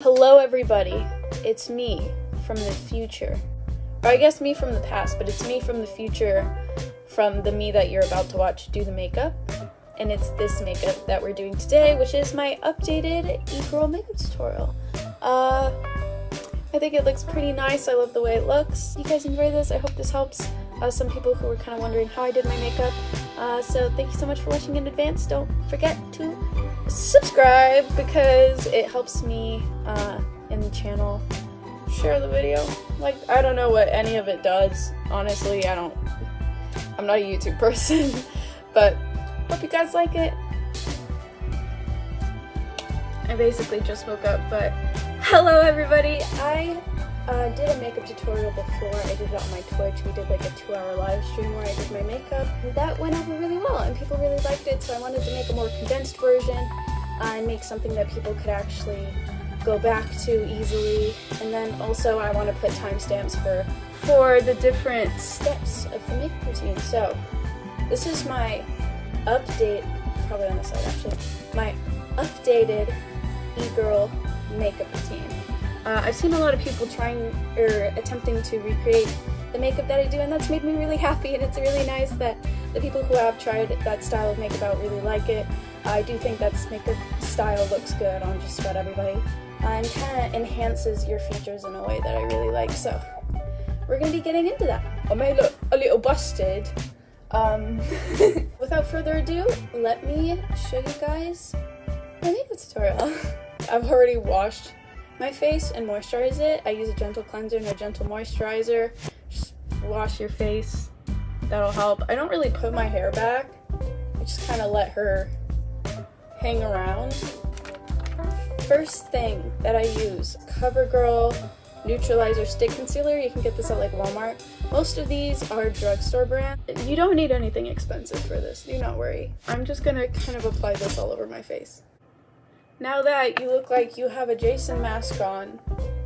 Hello everybody, it's me from the future. Or I guess me from the past, but it's me from the future from the me that you're about to watch do the makeup. And it's this makeup that we're doing today, which is my updated e-girl makeup tutorial. I think it looks pretty nice. I love the way it looks. You guys enjoy this? I hope this helps some people who were kind of wondering how I did my makeup. So thank you so much for watching in advance. Don't forget to subscribe because it helps me in the channel. Share the video. Like, I don't know what any of it does. Honestly, I'm not a YouTube person, but hope you guys like it. I basically just woke up, but hello everybody. I did a makeup tutorial before. I did it on my Twitch. We did like a 2-hour live stream where I did my makeup. And that went over really well and people really liked it, so I wanted to make a more condensed version and make something that people could actually go back to easily. And then also I want to put timestamps for the different steps of the makeup routine. So this is my update, probably on the side actually, my updated e-girl makeup routine. I've seen a lot of people attempting to recreate the makeup that I do, and that's made me really happy, and it's really nice that the people who have tried that style of makeup out really like it. I do think that this makeup style looks good on just about everybody, and kind of enhances your features in a way that I really like, so we're going to be getting into that. I may look a little busted. Without further ado, let me show you guys my makeup tutorial. I've already washed my face and moisturize it. I use a gentle cleanser and a gentle moisturizer. Just wash your face, that'll help. I don't really put my hair back, I just kind of let her hang around. First thing that I use, Covergirl Neutralizer Stick Concealer. You can get this at like Walmart. Most of these are drugstore brand. You don't need anything expensive for this, do not worry. I'm just gonna kind of apply this all over my face. Now that you look like you have a Jason mask on,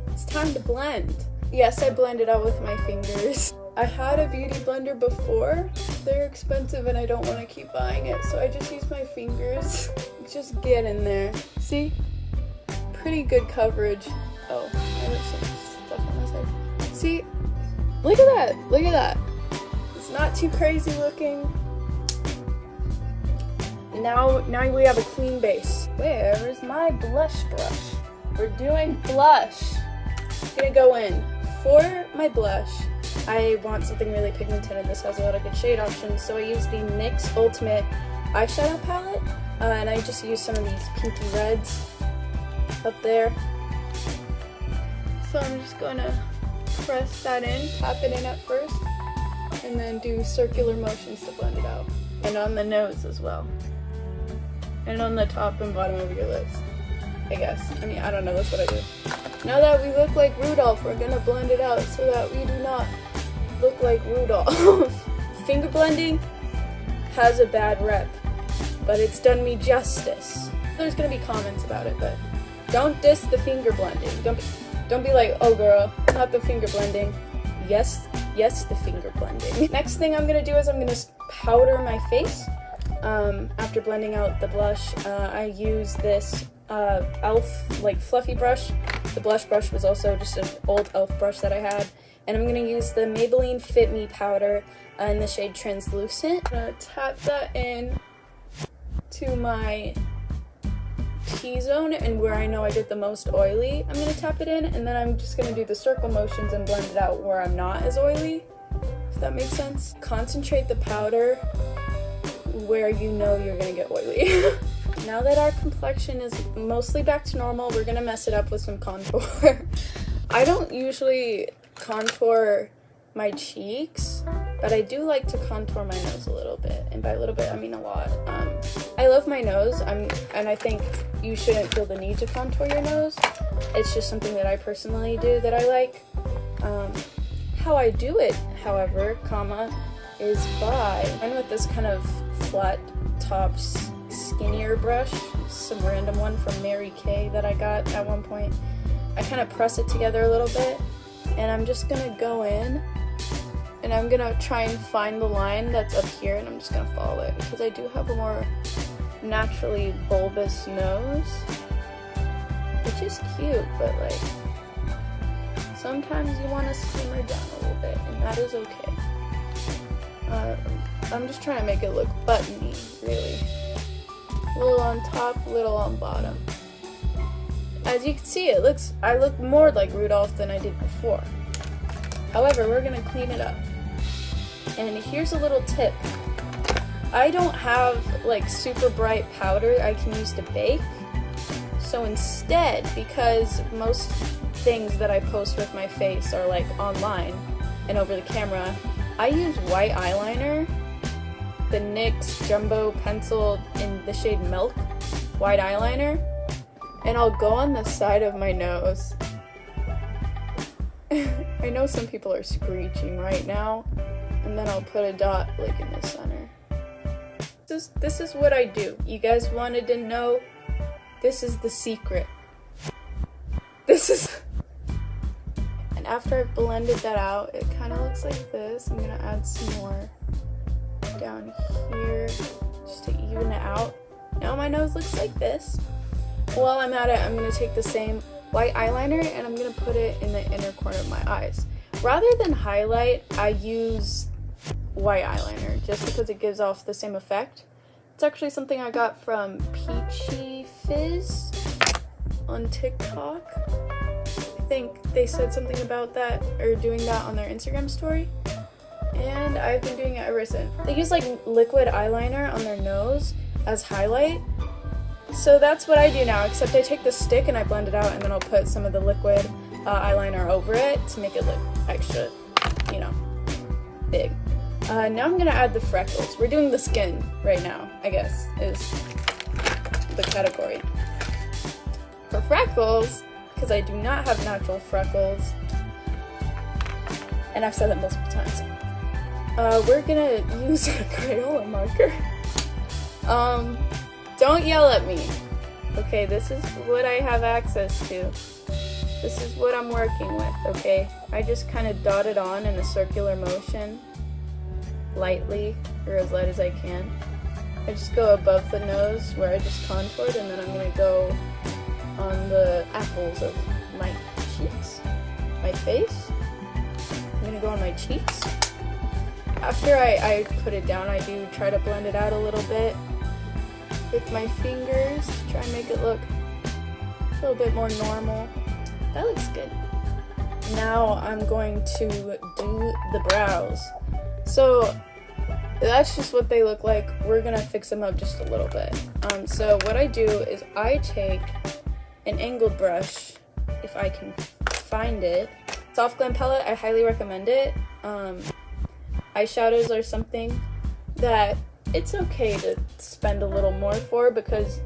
it's time to blend. Yes, I blended out with my fingers. I had a beauty blender before. They're expensive and I don't want to keep buying it, so I just use my fingers. Just get in there. See? Pretty good coverage. Oh, I have some stuff on my side. See? Look at that. Look at that. It's not too crazy looking. Now we have a clean base. Where is my blush brush? We're doing blush. I'm gonna go in. For my blush, I want something really pigmented, and this has a lot of good shade options, so I use the NYX Ultimate Eyeshadow Palette, and I just use some of these pinky reds up there. So I'm just gonna press that in, tap it in at first, and then do circular motions to blend it out. And on the nose as well. And on the top and bottom of your lips, I guess. I mean, I don't know, that's what I do. Now that we look like Rudolph, we're gonna blend it out so that we do not look like Rudolph. Finger blending has a bad rep, but it's done me justice. There's gonna be comments about it, but don't diss the finger blending. Don't be like, oh girl, not the finger blending. Yes, the finger blending. Next thing I'm gonna do is I'm gonna powder my face. After blending out the blush, I use this e.l.f. like fluffy brush. The blush brush was also just an old e.l.f. brush that I had. And I'm going to use the Maybelline FIT ME powder in the shade Translucent. I'm going to tap that in to my T-zone and where I know I did the most oily. I'm going to tap it in, and then I'm just going to do the circle motions and blend it out where I'm not as oily, if that makes sense. Concentrate the powder where you know you're gonna get oily. Now that our complexion is mostly back to normal, we're gonna mess it up with some contour. I don't usually contour my cheeks, but I do like to contour my nose a little bit, and by a little bit I mean a lot. I love my nose, and I think you shouldn't feel the need to contour your nose. It's just something that I personally do that I like. How I do it, however, is with this kind of flat top skinnier brush, some random one from Mary Kay that I got at one point. I kind of press it together a little bit, and I'm just gonna go in and I'm gonna try and find the line that's up here, and I'm just gonna follow it because I do have a more naturally bulbous nose. which is cute, but like sometimes you want to slim her down a little bit, and that is okay. I'm just trying to make it look buttony, really. A little on top, a little on bottom. As you can see, I look more like Rudolph than I did before. However, we're gonna clean it up. And here's a little tip. I don't have like super bright powder I can use to bake. So instead, because most things that I post with my face are like online and over the camera, I use white eyeliner, the NYX Jumbo Pencil in the shade Milk white eyeliner, and I'll go on the side of my nose. I know some people are screeching right now, and then I'll put a dot like in the center. This is what I do. You guys wanted to know? This is the secret. And after I've blended that out, it kind of looks like this. I'm gonna add some more down here just to even it out. Now my nose looks like this. While I'm at it, I'm gonna take the same white eyeliner and I'm gonna put it in the inner corner of my eyes. Rather than highlight, I use white eyeliner just because it gives off the same effect. It's actually something I got from Peachy Fizz on TikTok. I think they said something about that, or doing that on their Instagram story, and I've been doing it ever since. They use like liquid eyeliner on their nose as highlight, so that's what I do now, except I take the stick and I blend it out, and then I'll put some of the liquid eyeliner over it to make it look extra, you know, big. Now I'm gonna add the freckles. We're doing the skin right now, I guess, is the category. For freckles, because I do not have natural freckles, and I've said that multiple times, we're gonna use a Crayola marker. Don't yell at me. Okay, this is what I have access to. This is what I'm working with, okay? I just kind of dot it on in a circular motion, lightly, or as light as I can. I just go above the nose where I just contoured, and then I'm gonna go on the apples of my cheeks, my face. I'm gonna go on my cheeks. After I put it down, I do try to blend it out a little bit with my fingers to try and make it look a little bit more normal. That looks good. Now I'm going to do the brows. So that's just what they look like. We're gonna fix them up just a little bit. So what I do is I take an angled brush, if I can find it. Soft Glam palette, I highly recommend it. Eyeshadows are something that it's okay to spend a little more for, because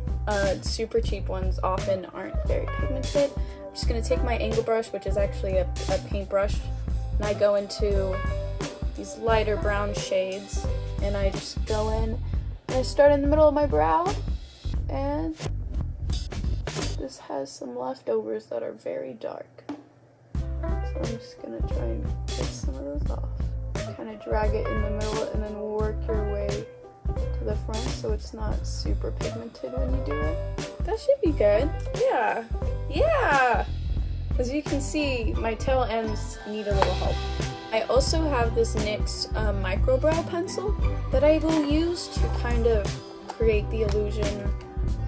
super cheap ones often aren't very pigmented. I'm just gonna take my angle brush, which is actually a paintbrush, and I go into these lighter brown shades, and I just go in and I start in the middle of my brow, and this has some leftovers that are very dark. So I'm just gonna try and get some of those off. Kind of drag it in the middle and then work your way to the front so it's not super pigmented when you do it. That should be good. Yeah. Yeah! As you can see, my tail ends need a little help. I also have this NYX Micro Brow Pencil that I will use to kind of create the illusion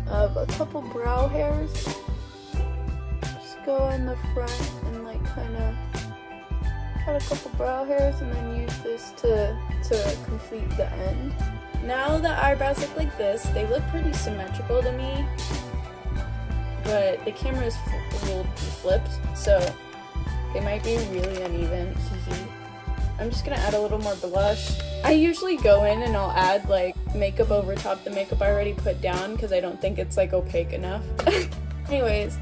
of a couple brow hairs. Just go in the front and like kind of add a couple brow hairs, and then use this to complete the end. Now the eyebrows look like this. They look pretty symmetrical to me, but the camera will be flipped, so they might be really uneven. I'm just gonna add a little more blush. I usually go in and I'll add like makeup over top the makeup I already put down, because I don't think it's like opaque enough. Anyways,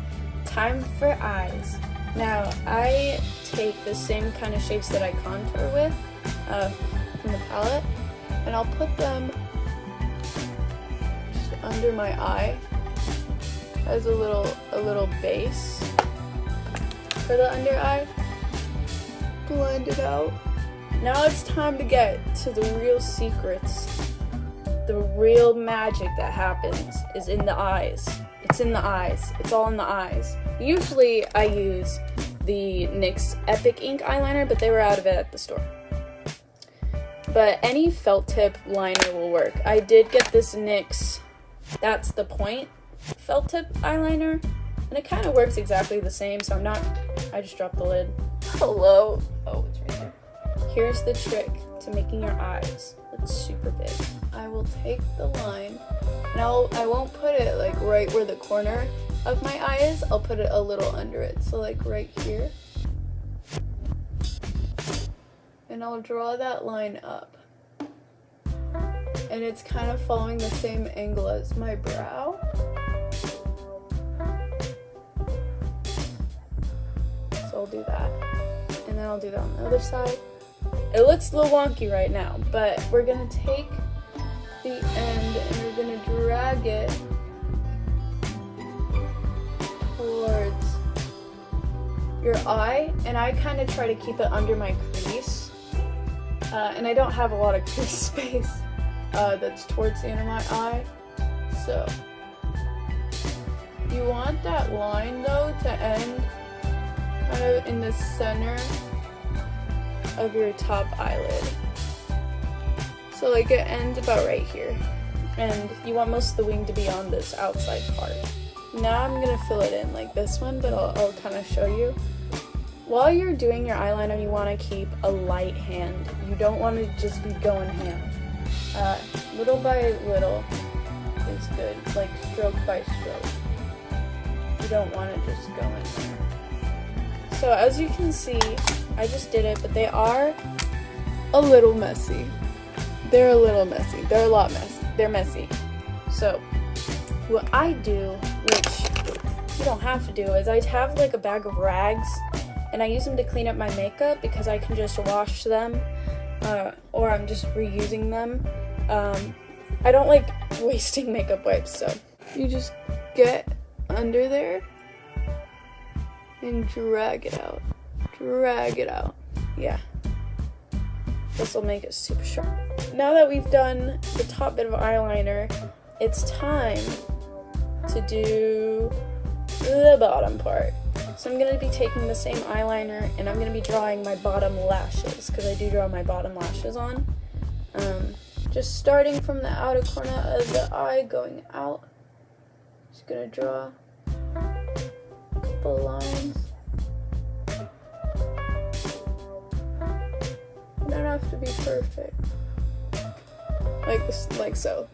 time for eyes. Now I take the same kind of shapes that I contour with from the palette, and I'll put them just under my eye as a little base for the under eye. Blend it out. Now it's time to get to the real secrets. The real magic that happens is in the eyes. It's in the eyes. It's all in the eyes. Usually I use the NYX Epic Ink eyeliner, but they were out of it at the store. But any felt tip liner will work. I did get this NYX That's the Point felt tip eyeliner, and it kind of works exactly the same, so I just dropped the lid. Hello. Oh, it's right there. Here's the trick to making your eyes look super big. I will take the line, and I won't put it like right where the corner of my eye is. I'll put it a little under it, so like right here. And I'll draw that line up. And it's kind of following the same angle as my brow. So I'll do that. And then I'll do that on the other side. It looks a little wonky right now, but we're gonna take the end and we're gonna drag it towards your eye. And I kind of try to keep it under my crease. And I don't have a lot of crease space that's towards the end of my eye. So you want that line though to end kind of in the center of your top eyelid. So like it ends about right here. And you want most of the wing to be on this outside part. Now I'm gonna fill it in like this one, but I'll kind of show you. While you're doing your eyeliner, you want to keep a light hand. You don't want to just be going ham. Little by little is good, like stroke by stroke. You don't want to just go in there. So as you can see, I just did it, but they are a little messy. They're a little messy. They're a lot messy. They're messy. So what I do, which you don't have to do, is I have like a bag of rags and I use them to clean up my makeup because I can just wash them or I'm just reusing them. I don't like wasting makeup wipes, so you just get under there and drag it out. Drag it out. Yeah. This will make it super sharp. Now that we've done the top bit of eyeliner, it's time to do the bottom part. So I'm going to be taking the same eyeliner and I'm going to be drawing my bottom lashes because I do draw my bottom lashes on. Just starting from the outer corner of the eye going out. Just going to draw a couple lines. You don't have to be perfect. Like this, like so.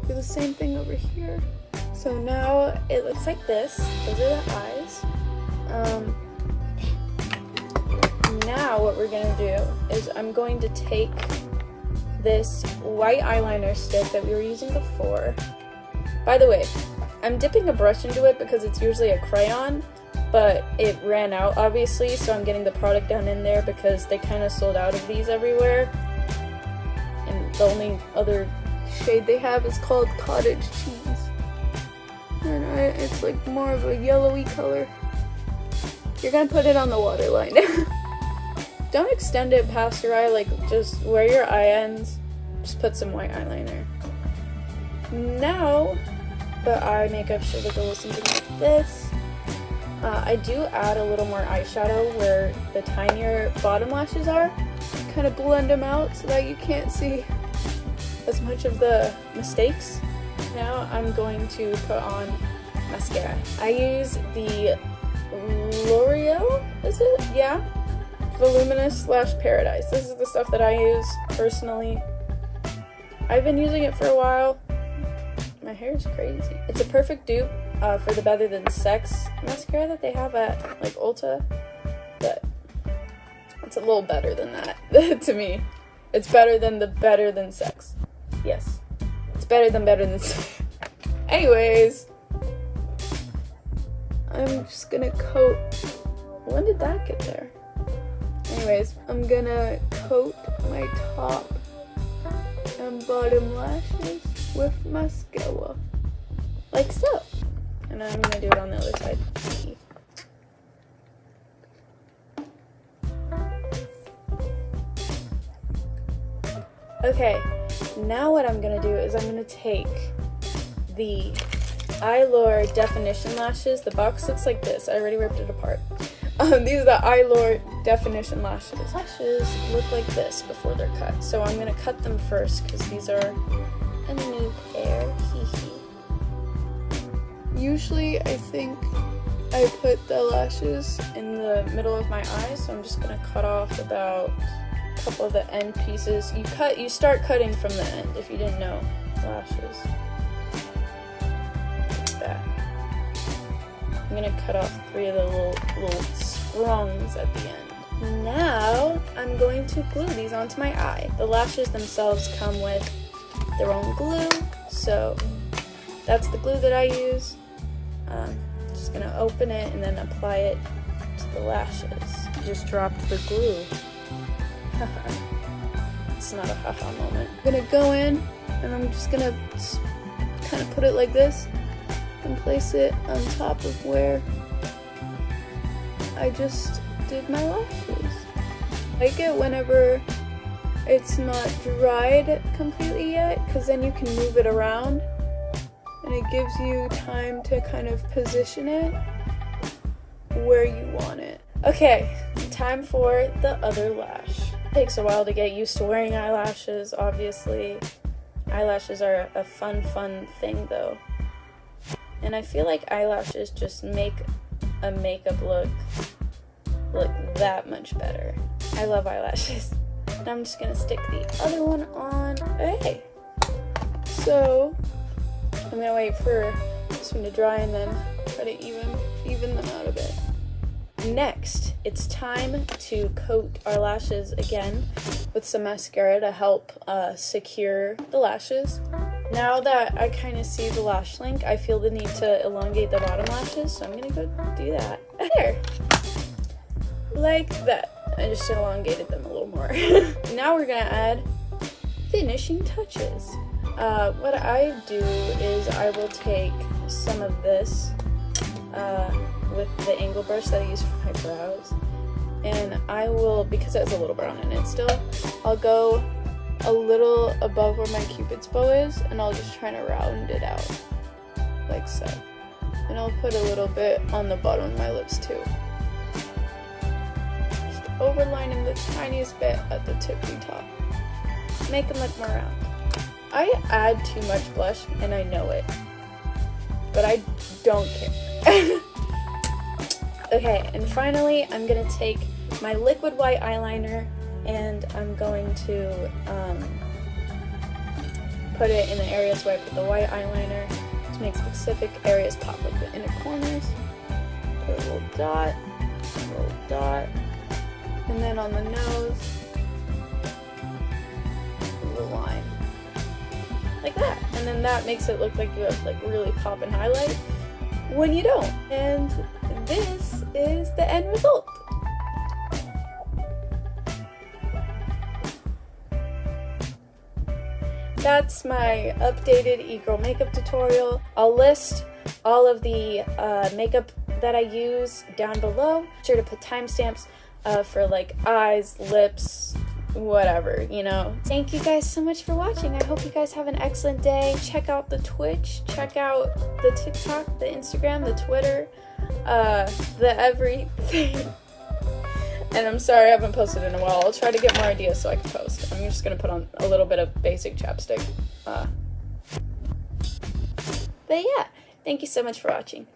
Do the same thing over here. So now it looks like this. Those are the eyes. Now what we're gonna do is I'm going to take this white eyeliner stick that we were using before. By the way, I'm dipping a brush into it because it's usually a crayon, but it ran out obviously, so I'm getting the product down in there because they kind of sold out of these everywhere. And the only other shade they have is called Cottage Cheese. And it's like more of a yellowy color. You're gonna put it on the waterline. Don't extend it past your eye, like just where your eye ends, just put some white eyeliner. Now, the eye makeup should look a little something like this. I do add a little more eyeshadow where the tinier bottom lashes are. Kind of blend them out so that you can't see as much of the mistakes. Now I'm going to put on mascara. I use the Loreal, is it? Yeah. Voluminous Lash Paradise. This is the stuff that I use personally. I've been using it for a while. My hair is crazy. It's a perfect dupe for the Better Than Sex mascara that they have at like Ulta, but it's a little better than that to me. It's better than the Better Than Sex. Yes, it's better than Sex. Anyways, I'm just gonna coat. When did that get there? Anyways, I'm gonna coat my top and bottom lashes with mascara, like so. And I'm gonna do it on the other side. Okay, now what I'm gonna do is I'm gonna take the Eyelure Definition lashes. The box looks like this. I already ripped it apart. These are the Eyelure Definition lashes. Lashes look like this before they're cut. So I'm gonna cut them first because these are a new pair. Usually I think I put the lashes in the middle of my eyes, so I'm just gonna cut off about a couple of the end pieces. You start cutting from the end if you didn't know. Lashes. Like that. I'm gonna cut off 3 of the little sprungs at the end. Now I'm going to glue these onto my eye. The lashes themselves come with their own glue, so that's the glue that I use. Just gonna open it and then apply it to the lashes. Just dropped the glue. It's not a haha moment. I'm gonna go in and I'm just gonna kind of put it like this and place it on top of where I just did my lashes. I like it whenever it's not dried completely yet, because then you can move it around and it gives you time to kind of position it where you want it. Okay, time for the other lash. It takes a while to get used to wearing eyelashes, obviously. Eyelashes are a fun thing though. And I feel like eyelashes just make a makeup look that much better. I love eyelashes. And I'm just gonna stick the other one on. Okay. So I'm gonna wait for this one to dry and then try to even them out a bit. Next, it's time to coat our lashes again with some mascara to help secure the lashes. Now that I kind of see the lash link, I feel the need to elongate the bottom lashes, so I'm gonna go do that. There, like that. I just elongated them a little more. Now we're gonna add finishing touches. What I do is I will take some of this with the angle brush that I use for my brows, and I will, because it has a little brown in it still, I'll go a little above where my cupid's bow is, and I'll just try to round it out like so. And I'll put a little bit on the bottom of my lips too, just overlining the tiniest bit at the tippy top, make them look more round. I add too much blush and I know it, but I don't care. Okay, and finally I'm gonna take my liquid white eyeliner and I'm going to put it in the areas where I put the white eyeliner to make specific areas pop, like the inner corners. Put a little dot, and then on the nose, a little line, like that. And then that makes it look like you have like really pop and highlight when you don't. And this is the end result. That's my updated e-girl makeup tutorial. I'll list all of the makeup that I use down below. Be sure to put timestamps for like eyes, lips, whatever, you know. Thank you guys so much for watching. I hope you guys have an excellent day. Check out the Twitch, check out the TikTok, the Instagram, the Twitter, the everything. And I'm sorry I haven't posted in a while. I'll try to get more ideas so I can post. I'm just gonna put on a little bit of basic chapstick. But yeah, thank you so much for watching.